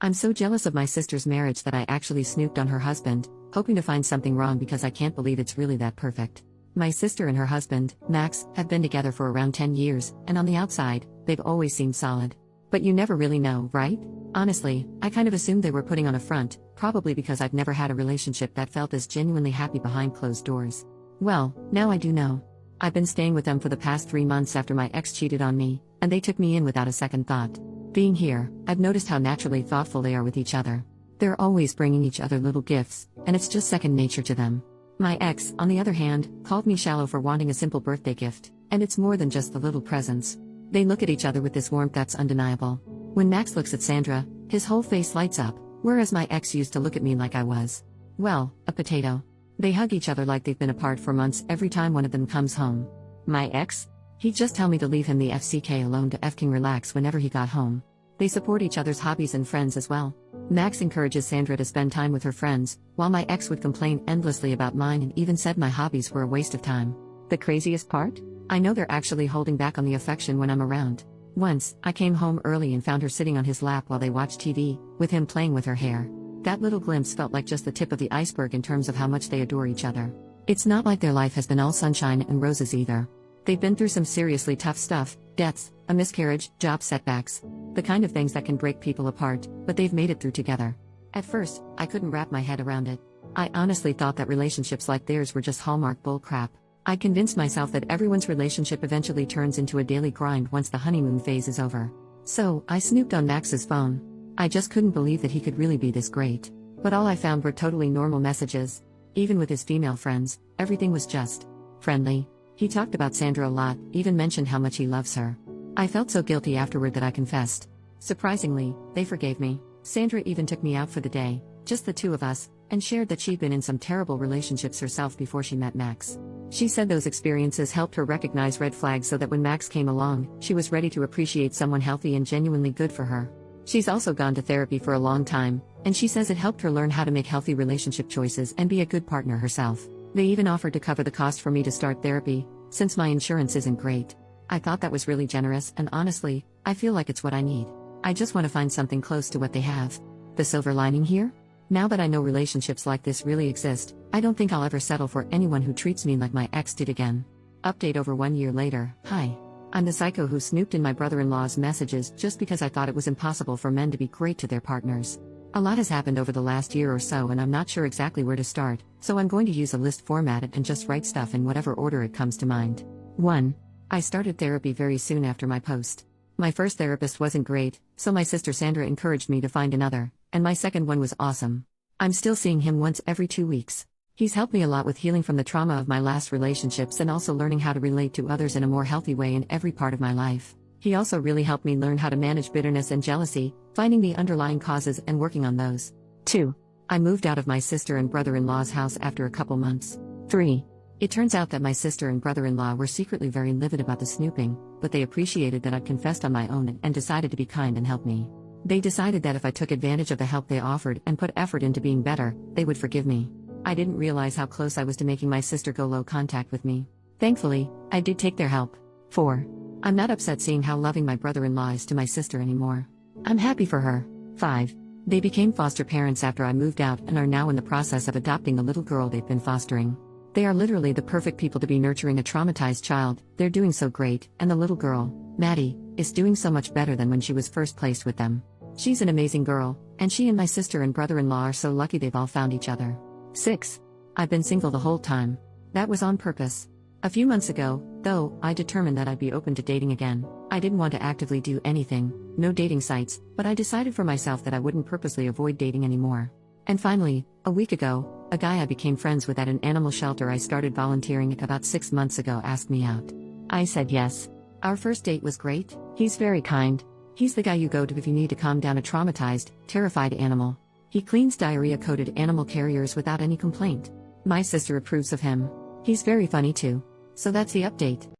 I'm so jealous of my sister's marriage that I actually snooped on her husband, hoping to find something wrong because I can't believe it's really that perfect. My sister and her husband, Max, have been together for around 10 years, and on the outside, they've always seemed solid. But you never really know, right? Honestly, I kind of assumed they were putting on a front, probably because I've never had a relationship that felt as genuinely happy behind closed doors. Well, now I do know. I've been staying with them for the past 3 months after my ex cheated on me, and they took me in without a second thought. Being here, I've noticed how naturally thoughtful they are with each other. They're always bringing each other little gifts, and it's just second nature to them. My ex, on the other hand, called me shallow for wanting a simple birthday gift, and it's more than just the little presents. They look at each other with this warmth that's undeniable. When Max looks at Sandra, his whole face lights up, whereas my ex used to look at me like I was, well, a potato. They hug each other like they've been apart for months every time one of them comes home. My ex? He'd just tell me to leave him the FCK alone to effing relax whenever he got home. They support each other's hobbies and friends as well. Max encourages Sandra to spend time with her friends, while my ex would complain endlessly about mine and even said my hobbies were a waste of time. The craziest part? I know they're actually holding back on the affection when I'm around. Once, I came home early and found her sitting on his lap while they watched TV, with him playing with her hair. That little glimpse felt like just the tip of the iceberg in terms of how much they adore each other. It's not like their life has been all sunshine and roses either. They've been through some seriously tough stuff, deaths, a miscarriage, job setbacks. The kind of things that can break people apart, but they've made it through together. At first, I couldn't wrap my head around it. I honestly thought that relationships like theirs were just Hallmark bullcrap. I convinced myself that everyone's relationship eventually turns into a daily grind once the honeymoon phase is over. So, I snooped on Max's phone. I just couldn't believe that he could really be this great. But all I found were totally normal messages. Even with his female friends, everything was just friendly. He talked about Sandra a lot, even mentioned how much he loves her. I felt so guilty afterward that I confessed. Surprisingly, they forgave me. Sandra even took me out for the day, just the two of us, and shared that she'd been in some terrible relationships herself before she met Max. She said those experiences helped her recognize red flags so that when Max came along, she was ready to appreciate someone healthy and genuinely good for her. She's also gone to therapy for a long time, and she says it helped her learn how to make healthy relationship choices and be a good partner herself. They even offered to cover the cost for me to start therapy, since my insurance isn't great. I thought that was really generous, and honestly, I feel like it's what I need. I just want to find something close to what they have. The silver lining here? Now that I know relationships like this really exist, I don't think I'll ever settle for anyone who treats me like my ex did again. Update over 1 year later. Hi. I'm the psycho who snooped in my brother-in-law's messages just because I thought it was impossible for men to be great to their partners. A lot has happened over the last year or so and I'm not sure exactly where to start, so I'm going to use a list format and just write stuff in whatever order it comes to mind. 1. I started therapy very soon after my post. My first therapist wasn't great, so my sister Sandra encouraged me to find another, and my second one was awesome. I'm still seeing him once every 2 weeks. He's helped me a lot with healing from the trauma of my last relationships and also learning how to relate to others in a more healthy way in every part of my life. He also really helped me learn how to manage bitterness and jealousy, finding the underlying causes and working on those. 2. I moved out of my sister and brother-in-law's house after a couple months. 3. It turns out that my sister and brother-in-law were secretly very livid about the snooping, but they appreciated that I'd confessed on my own and decided to be kind and help me. They decided that if I took advantage of the help they offered and put effort into being better, they would forgive me. I didn't realize how close I was to making my sister go low contact with me. Thankfully, I did take their help. 4. I'm not upset seeing how loving my brother-in-law is to my sister anymore. I'm happy for her. 5. They became foster parents after I moved out and are now in the process of adopting a little girl they've been fostering. They are literally the perfect people to be nurturing a traumatized child. They're doing so great, and the little girl, Maddie, is doing so much better than when she was first placed with them. She's an amazing girl, and she and my sister and brother-in-law are so lucky they've all found each other. 6. I've been single the whole time. That was on purpose. A few months ago, though, I determined that I'd be open to dating again. I didn't want to actively do anything, no dating sites, but I decided for myself that I wouldn't purposely avoid dating anymore. And finally, a week ago, a guy I became friends with at an animal shelter I started volunteering at about 6 months ago asked me out. I said yes. Our first date was great. He's very kind. He's the guy you go to if you need to calm down a traumatized, terrified animal. He cleans diarrhea-coated animal carriers without any complaint. My sister approves of him. He's very funny too. So that's the update.